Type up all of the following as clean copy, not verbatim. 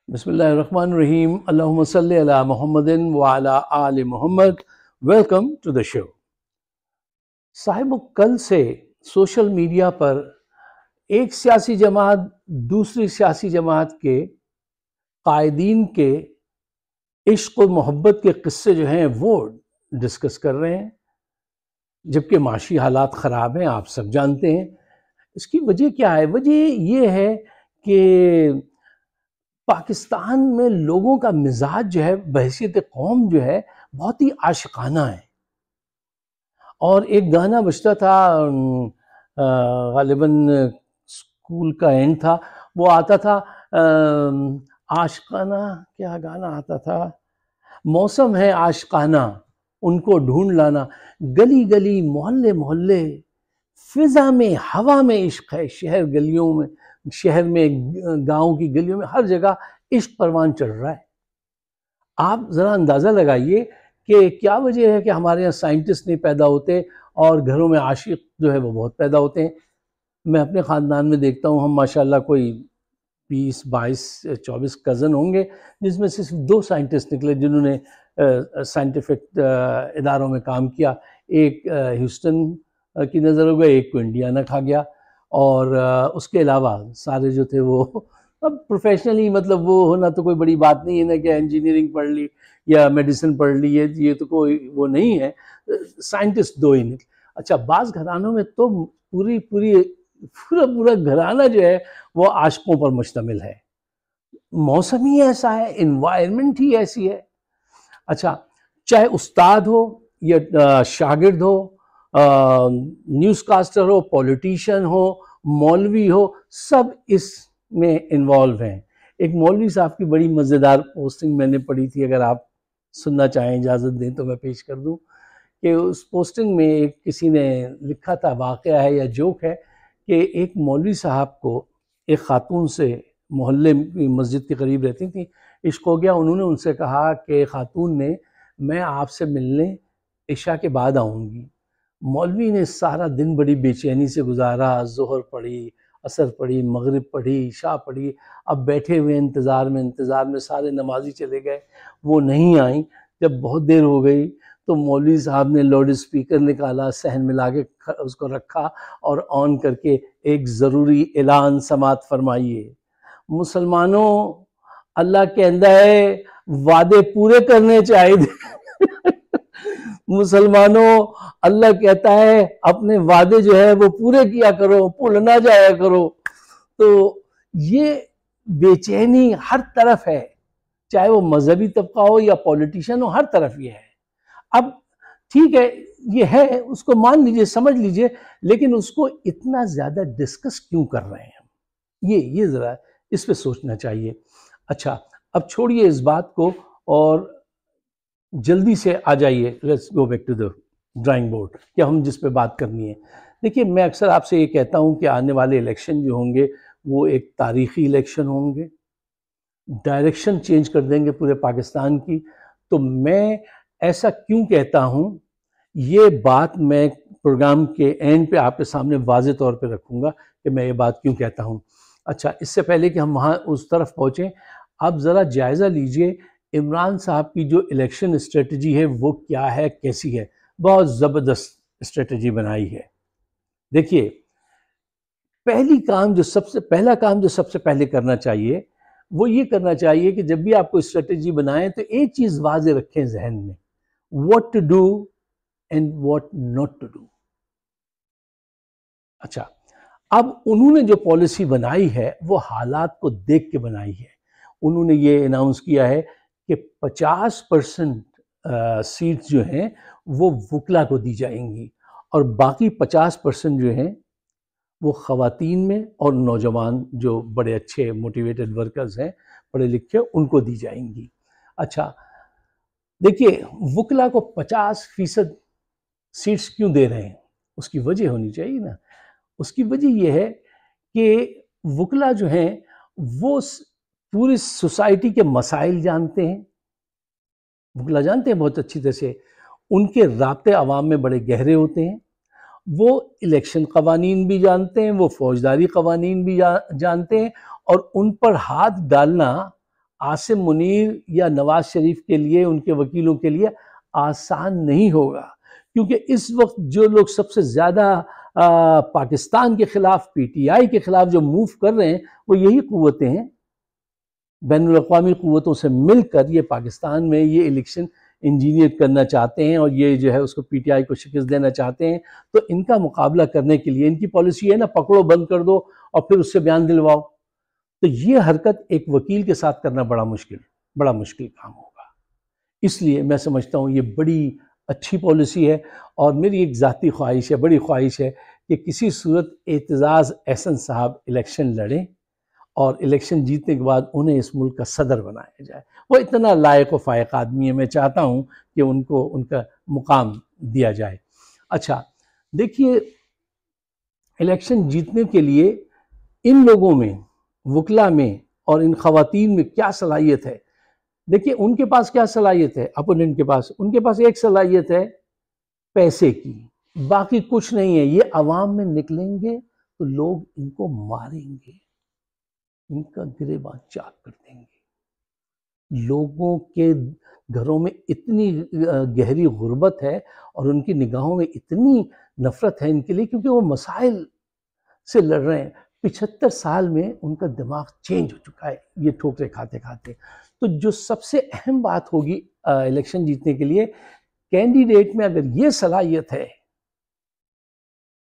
बिस्मिल्लाहिर्रहमानिर्रहीम अल्लाहुम्मा सल्ली अला मुहम्मदिन व अला आलि मुहम्मद। Welcome to the show. साहिब, कल से सोशल मीडिया पर एक सियासी जमात दूसरी सियासी जमात के कायदीन के इश्क और मोहब्बत के किस्से जो हैं वो डिस्कस कर रहे हैं, जबकि माशी हालात ख़राब हैं, आप सब जानते हैं। इसकी वजह क्या है? वजह ये है कि पाकिस्तान में लोगों का मिजाज जो है बहैसियत कौम जो है बहुत ही आशिकाना है। और एक गाना बजता था, गालिबन स्कूल का एंड था, वो आता था आशिकाना, क्या गाना आता था, मौसम है आशिकाना उनको ढूंढ लाना, गली गली मोहल्ले मोहल्ले फिजा में हवा में इश्क है, शहर गलियों में, शहर में गांव की गलियों में हर जगह इश्क परवान चढ़ रहा है। आप ज़रा अंदाज़ा लगाइए कि क्या वजह है कि हमारे यहाँ साइंटिस्ट नहीं पैदा होते और घरों में आशिक जो है वो बहुत पैदा होते हैं। मैं अपने ख़ानदान में देखता हूँ, हम माशाल्लाह कोई 20, 22, 24 कज़न होंगे, जिसमें से सिर्फ 2 साइंटिस्ट निकले जिन्होंने साइंटिफिक इदारों में काम किया। एक ह्यूस्टन की नज़र हो गया, एक को इंडियाना खा गया, और उसके अलावा सारे जो थे वो अब प्रोफेशनली, मतलब वो होना तो कोई बड़ी बात नहीं है ना कि इंजीनियरिंग पढ़ ली या मेडिसिन पढ़ ली, ये तो कोई वो नहीं है। साइंटिस्ट 2 ही निकले। अच्छा, बाज़ घरानों में तो पूरी पूरी पूरा पूरा घराना जो है वो आशिकों पर मुश्तमिल है। मौसम ही ऐसा है, इन्वायरमेंट ही ऐसी है। अच्छा, चाहे उस्ताद हो या शागिर्द हो, न्यूज़ कास्टर हो, पॉलिटिशियन हो, मौलवी हो, सब इसमें इन्वॉल्व हैं। एक मौलवी साहब की बड़ी मज़ेदार पोस्टिंग मैंने पढ़ी थी, अगर आप सुनना चाहें, इजाज़त दें तो मैं पेश कर दूं कि उस पोस्टिंग में एक किसी ने लिखा था, वाक़या है या जोक है, कि एक मौलवी साहब को एक खातून से, मोहल्ले की मस्जिद के करीब रहती थी, इश्क हो गया। उन्होंने उनसे कहा कि खातून ने, मैं आपसे मिलने इशा के बाद आऊँगी। मौलवी ने सारा दिन बड़ी बेचैनी से गुजारा, ज़ोहर पढ़ी, असर पढ़ी, मगरिब पढ़ी, इशा पढ़ी। अब बैठे हुए इंतज़ार में सारे नमाजी चले गए, वो नहीं आई। जब बहुत देर हो गई तो मौलवी साहब ने लाउड स्पीकर निकाला, सहन मिला के उसको रखा और ऑन करके एक ज़रूरी ऐलान समात फरमाइए। मुसलमानों, अल्लाह कहता है वादे पूरे करने चाहिए। मुसलमानों, अल्लाह कहता है अपने वादे जो है वो पूरे किया करो, भूल ना जाया करो। तो ये बेचैनी हर तरफ है, चाहे वो मजहबी तबका हो या पॉलिटिशियन हो, हर तरफ ये है। अब ठीक है, ये है, उसको मान लीजिए, समझ लीजिए, लेकिन उसको इतना ज्यादा डिस्कस क्यों कर रहे हैं हम? ये जरा इस पे सोचना चाहिए। अच्छा, अब छोड़िए इस बात को और जल्दी से आ जाइए, let's go back to the drawing board, कि हम जिस पे बात करनी है। देखिए, मैं अक्सर आपसे ये कहता हूँ कि आने वाले इलेक्शन जो होंगे वो एक तारीखी इलेक्शन होंगे, डायरेक्शन चेंज कर देंगे पूरे पाकिस्तान की। तो मैं ऐसा क्यों कहता हूँ, ये बात मैं प्रोग्राम के एंड पे आपके सामने वाज़े तौर पे रखूँगा कि मैं ये बात क्यों कहता हूँ। अच्छा, इससे पहले कि हम वहाँ उस तरफ पहुँचें, आप ज़रा जायज़ा लीजिए इमरान साहब की जो इलेक्शन स्ट्रेटजी है वो क्या है, कैसी है। बहुत ज़बरदस्त स्ट्रेटजी बनाई है। देखिए, पहला काम जो सबसे पहले करना चाहिए वो ये करना चाहिए कि जब भी आप कोई स्ट्रेटजी बनाएं तो एक चीज़ वाज़े रखें जहन में, what to do and what not to do. अच्छा, अब उन्होंने जो पॉलिसी बनाई है वो हालात को देख के बनाई है। उन्होंने ये अनाउंस किया है कि 50% सीट्स जो हैं वो वकला को दी जाएंगी और बाकी 50% जो हैं वो ख़वातीन में और नौजवान जो बड़े अच्छे मोटिवेटेड वर्कर्स हैं, पढ़े लिखे, उनको दी जाएंगी। अच्छा, देखिए, वकला को 50% सीट्स क्यों दे रहे हैं, उसकी वजह होनी चाहिए ना। उसकी वजह यह है कि वकला जो हैं वो पूरी सोसाइटी के मसाइल जानते हैं, वकला जानते हैं बहुत अच्छी तरह से, उनके राब्ते अवाम में बड़े गहरे होते हैं, वो इलेक्शन कवानीन भी जानते हैं, वो फौजदारी कवानीन भी जानते हैं, और उन पर हाथ डालना आसिम मुनीर या नवाज शरीफ के लिए, उनके वकीलों के लिए आसान नहीं होगा, क्योंकि इस वक्त जो लोग सबसे ज़्यादा पाकिस्तान के खिलाफ, पीटीआई के खिलाफ जो मूव कर रहे हैं, वो यही क़ुव्वतें हैं। बैनुल अक़वामी क़ुव्वतों से मिलकर ये पाकिस्तान में ये इलेक्शन इंजीनियर करना चाहते हैं और ये जो है उसको पीटीआई को शिकस्त देना चाहते हैं। तो इनका मुकाबला करने के लिए इनकी पॉलिसी है ना, पकड़ो बंद कर दो और फिर उससे बयान दिलवाओ। तो ये हरकत एक वकील के साथ करना बड़ा मुश्किल काम होगा। इसलिए मैं समझता हूँ ये बड़ी अच्छी पॉलिसी है और मेरी एक ज़ाती ख्वाहिश है, बड़ी ख्वाहिश है कि किसी सूरत एतज़ाज़ अहसन साहब इलेक्शन लड़ें और इलेक्शन जीतने के बाद उन्हें इस मुल्क का सदर बनाया जाए। वो इतना लायक व फायक आदमी है, मैं चाहता हूँ कि उनको उनका मुकाम दिया जाए। अच्छा देखिए, इलेक्शन जीतने के लिए इन लोगों में, वकला में और इन खवातीन में क्या सलाहियत है? देखिए उनके पास क्या सलाहियत है अपोनेंट के पास? उनके पास एक सलाहियत है पैसे की, बाकी कुछ नहीं है। ये अवाम में निकलेंगे तो लोग इनको मारेंगे, इनका गिरेबान चाक कर देंगे। लोगों के घरों में इतनी गहरी गुर्बत है और उनकी निगाहों में इतनी नफरत है इनके लिए, क्योंकि वो मसाइल से लड़ रहे हैं। 75 साल में उनका दिमाग चेंज हो चुका है ये ठोकरे खाते खाते। तो जो सबसे अहम बात होगी इलेक्शन जीतने के लिए, कैंडिडेट में अगर ये सलाहियत है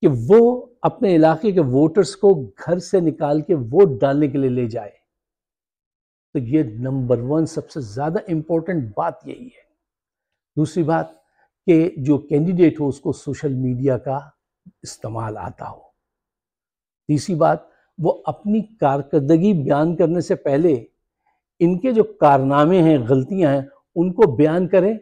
कि वो अपने इलाके के वोटर्स को घर से निकाल के वोट डालने के लिए ले जाए, तो ये नंबर 1 सबसे ज़्यादा इम्पोर्टेंट बात यही है। दूसरी बात कि जो कैंडिडेट हो उसको सोशल मीडिया का इस्तेमाल आता हो। तीसरी बात, वो अपनी कारकर्दगी बयान करने से पहले इनके जो कारनामे हैं, गलतियां हैं, उनको बयान करें,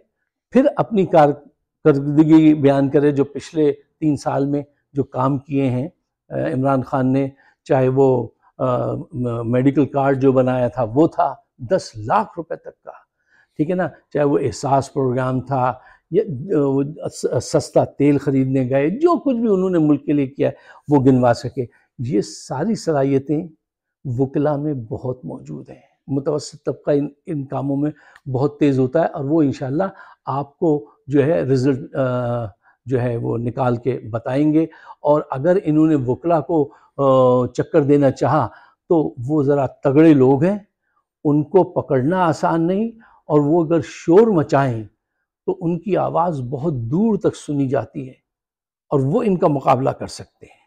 फिर अपनी कारकर्दगी बयान करें। जो पिछले 3 साल में जो काम किए हैं इमरान खान ने, चाहे वो मेडिकल कार्ड जो बनाया था वो था 10 लाख रुपए तक का, ठीक है ना, चाहे वो एहसास प्रोग्राम था या सस्ता तेल खरीदने गए, जो कुछ भी उन्होंने मुल्क के लिए किया वो गिनवा सके। ये सारी सलाहियतें वकला में बहुत मौजूद हैं। मुतवस्सित तबका इन कामों में बहुत तेज़ होता है और वो इंशाल्लाह आपको जो है रिज़ल्ट जो है वो निकाल के बताएंगे। और अगर इन्होंने वकला को चक्कर देना चाहा तो वो ज़रा तगड़े लोग हैं, उनको पकड़ना आसान नहीं, और वो अगर शोर मचाएं तो उनकी आवाज़ बहुत दूर तक सुनी जाती है और वो इनका मुकाबला कर सकते हैं।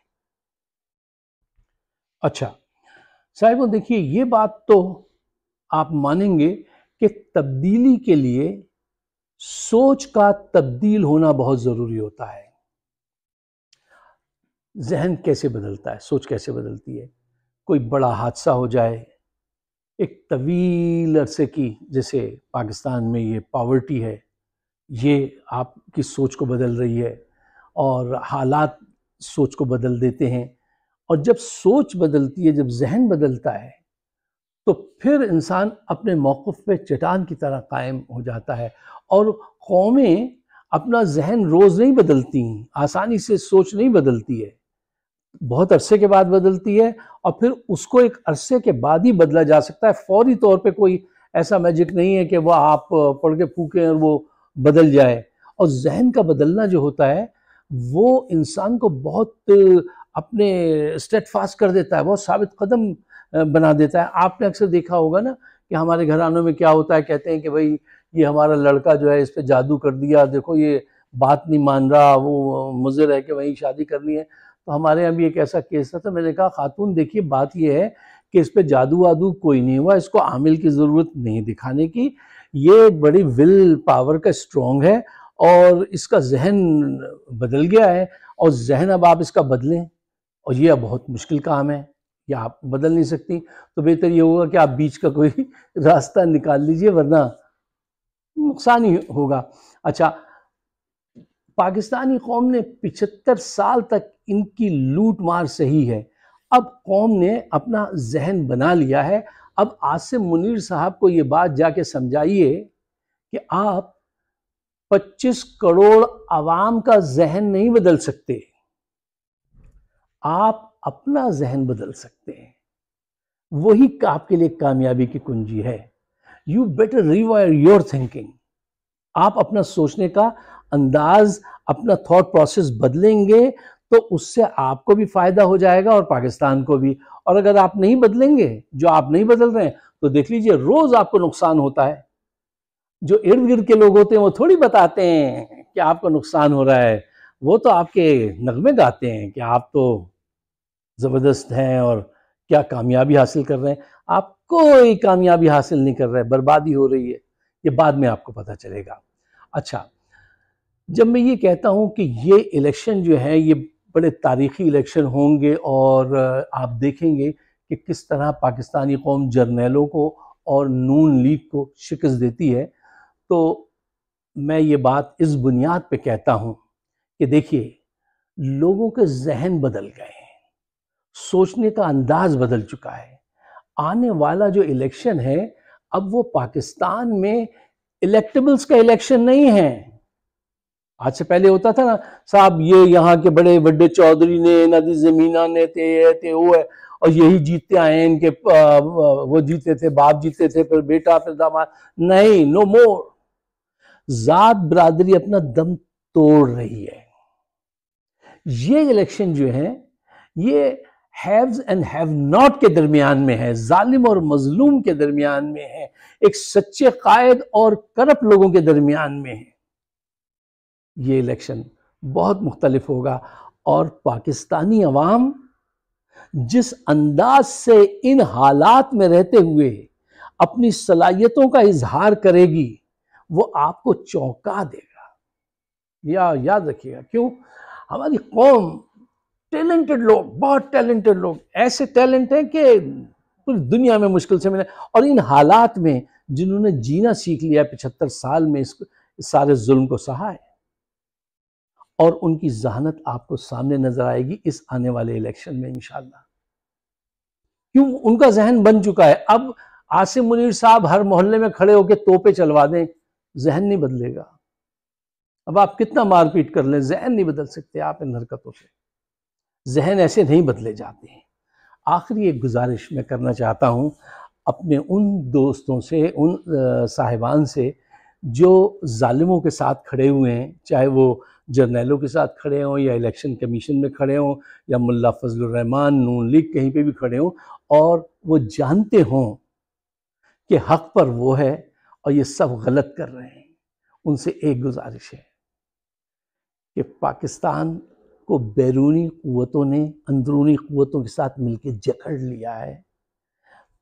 अच्छा साहिबों, देखिए ये बात तो आप मानेंगे कि तब्दीली के लिए सोच का तब्दील होना बहुत ज़रूरी होता है। जहन कैसे बदलता है, सोच कैसे बदलती है? कोई बड़ा हादसा हो जाए, एक तवील अरसे की, जैसे पाकिस्तान में ये पॉवर्टी है, ये आपकी सोच को बदल रही है और हालात सोच को बदल देते हैं। और जब सोच बदलती है, जब जहन बदलता है, तो फिर इंसान अपने मौक़िफ़ पे चट्टान की तरह कायम हो जाता है। और कौमें अपना जहन रोज़ नहीं बदलती, आसानी से सोच नहीं बदलती है, बहुत अरसे के बाद बदलती है और फिर उसको एक अरसे के बाद ही बदला जा सकता है। फौरी तौर पे कोई ऐसा मैजिक नहीं है कि वह आप पढ़ के फूकें और वो बदल जाए। और जहन का बदलना जो होता है वो इंसान को बहुत अपने स्टेडफास्ट कर देता है, बहुत साबित कदम बना देता है। आपने अक्सर देखा होगा ना कि हमारे घरानों में क्या होता है, कहते हैं कि भाई ये हमारा लड़का जो है इस पे जादू कर दिया, देखो ये बात नहीं मान रहा, वो मुज़र है कि वही शादी करनी है। तो हमारे यहाँ भी एक ऐसा केस था, तो मैंने कहा खातून देखिए बात ये है कि इस पे जादू वादू कोई नहीं हुआ, इसको आमिल की ज़रूरत नहीं दिखाने की, ये बड़ी विल पावर का स्ट्रॉन्ग है और इसका जहन बदल गया है और जहन अब आप इसका बदलें, और ये अब बहुत मुश्किल काम है, या आप बदल नहीं सकती। तो बेहतर ये होगा कि आप बीच का कोई रास्ता निकाल लीजिए, वरना नुकसान ही होगा। अच्छा, पाकिस्तानी कौम ने 75 साल तक इनकी लूट मार सही है। अब कौम ने अपना जहन बना लिया है। अब आसिम मुनीर साहब को ये बात जाके समझाइए कि आप 25 करोड़ आवाम का जहन नहीं बदल सकते, आप अपना जहन बदल सकते हैं। वही आपके लिए कामयाबी की कुंजी है। You better rewire your thinking. आप अपना सोचने का अंदाज, अपना थॉट प्रोसेस बदलेंगे तो उससे आपको भी फायदा हो जाएगा और पाकिस्तान को भी। और अगर आप नहीं बदलेंगे, जो आप नहीं बदल रहे हैं, तो देख लीजिए रोज आपको नुकसान होता है। जो इर्द गिर्द के लोग होते हैं वो थोड़ी बताते हैं कि आपको नुकसान हो रहा है, वो तो आपके नगमे गाते हैं कि आप तो जबरदस्त हैं और क्या कामयाबी हासिल कर रहे हैं। आप कोई कामयाबी हासिल नहीं कर रहे, बर्बादी हो रही है, ये बाद में आपको पता चलेगा। अच्छा, जब मैं ये कहता हूं कि ये इलेक्शन जो है ये बड़े तारीखी इलेक्शन होंगे और आप देखेंगे कि किस तरह पाकिस्तानी कौम जर्नैलों को और नून लीग को शिकस्त देती है, तो मैं ये बात इस बुनियाद पे कहता हूं कि देखिए, लोगों के जहन बदल गए हैं, सोचने का अंदाज बदल चुका है। आने वाला जो इलेक्शन है, अब वो पाकिस्तान में इलेक्टेबल्स का इलेक्शन नहीं है। आज से पहले होता था ना साहब, ये यहाँ के बड़े बड़े चौधरी ने, नदी जमीना ने थे वो है, और यही जीतते आए हैं, इनके वो जीते थे, बाप जीते थे, फिर बेटा, फिर दामाद। नहीं, नो मोर। जात बिरादरी अपना दम तोड़ रही है। ये इलेक्शन जो है ये हैव्स एंड हैव नॉट के दरमियान में है, जालिम और मजलूम के दरमियान में है, एक सच्चे कायद और करप्ट लोगों के दरमियान में है। ये इलेक्शन बहुत मुख्तलिफ होगा और पाकिस्तानी अवाम जिस अंदाज से इन हालात में रहते हुए अपनी सलाहियतों का इजहार करेगी, वो आपको चौंका देगा। या याद रखिएगा, क्यों? हमारी कौम टैलेंटेड लोग, बहुत टैलेंटेड लोग, ऐसे टैलेंट हैं कि पूरी दुनिया में मुश्किल से मिले, और इन हालात में जिन्होंने जीना सीख लिया 75 साल में इस सारे जुल्म को सहा है, और उनकी जहानत आपको सामने नजर आएगी इस आने वाले इलेक्शन में इंशाल्लाह। क्यों? उनका जहन बन चुका है। अब आसिम मुनीर साहब हर मोहल्ले में खड़े होकर तोपे चलवा दें, जहन नहीं बदलेगा। अब आप कितना मारपीट कर लें, जहन नहीं बदल सकते आप इन हरकतों से। जहन ऐसे नहीं बदले जाते हैं। आखिरी एक गुजारिश मैं करना चाहता हूँ अपने उन दोस्तों से, उन साहिबान से जो जालिमों के साथ खड़े हुए हैं, चाहे वो जर्नैलों के साथ खड़े हों या इलेक्शन कमीशन में खड़े हों या मुल्ला फजलुर रहमान, नून लीग कहीं पे भी खड़े हों, और वो जानते हों कि हक पर वो है और ये सब गलत कर रहे हैं। उनसे एक गुजारिश है कि पाकिस्तान को बैरूनी क़ुव्वतों ने अंदरूनी क़ुव्वतों के साथ मिलकर जकड़ लिया है।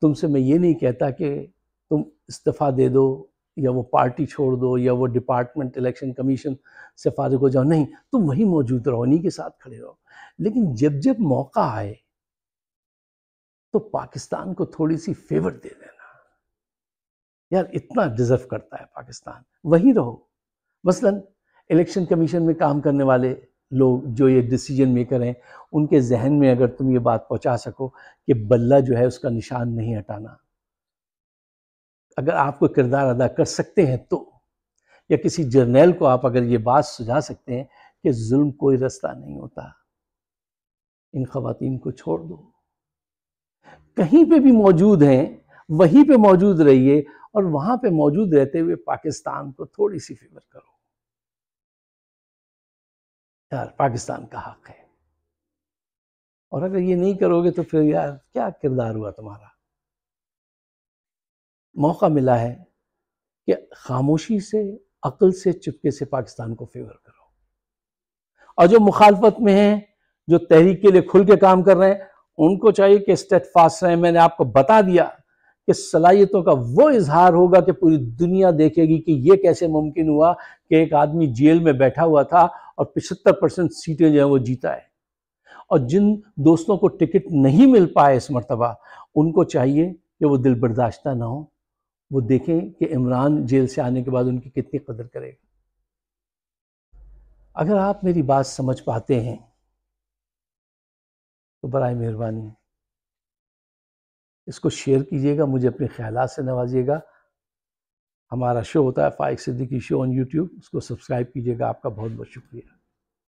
तुमसे मैं ये नहीं कहता कि तुम इस्तीफ़ा दे दो या वो पार्टी छोड़ दो या वो डिपार्टमेंट इलेक्शन कमीशन से फारिग हो जाओ, नहीं, तुम वहीं मौजूद रहो, उन्हीं के साथ खड़े रहो। लेकिन जब जब मौका आए तो पाकिस्तान को थोड़ी सी फेवर दे देना। यार, इतना डिजर्व करता है पाकिस्तान, वहीं रहो। मसलन इलेक्शन कमीशन में काम करने वाले लोग जो ये डिसीजन मेकर हैं, उनके जहन में अगर तुम ये बात पहुंचा सको कि बल्ला जो है उसका निशान नहीं हटाना, अगर आप कोई किरदार अदा कर सकते हैं तो, या किसी जर्नैल को आप अगर ये बात सुझा सकते हैं कि जुल्म कोई रास्ता नहीं होता, इन खवातीन को छोड़ दो, कहीं पे भी मौजूद हैं वहीं पे मौजूद रहिए, और वहां पे मौजूद रहते हुए पाकिस्तान को थोड़ी सी फेवर करो। यार, पाकिस्तान का हक है, और अगर ये नहीं करोगे तो फिर यार क्या किरदार हुआ तुम्हारा। मौका मिला है कि खामोशी से, अक्ल से, चुपके से पाकिस्तान को फेवर करो। और जो मुखालफत में हैं, जो तहरीक के लिए खुल के काम कर रहे हैं, उनको चाहिए कि स्टेडफास्ट रहें। मैंने आपको बता दिया कि सलाहियतों का वो इजहार होगा कि पूरी दुनिया देखेगी कि ये कैसे मुमकिन हुआ कि एक आदमी जेल में बैठा हुआ था और 75% सीटें जो है वो जीता है। और जिन दोस्तों को टिकट नहीं मिल पाए इस मर्तबा, उनको चाहिए कि वो दिल बर्दाश्ता ना हो, वो देखें कि इमरान जेल से आने के बाद उनकी कितनी कदर करेगा। अगर आप मेरी बात समझ पाते हैं तो बराए मेहरबानी इसको शेयर कीजिएगा, मुझे अपने ख्यालात से नवाजिएगा। हमारा शो होता है फाइक सिद्दीकी शो ऑन यूट्यूब, उसको सब्सक्राइब कीजिएगा। आपका बहुत बहुत शुक्रिया।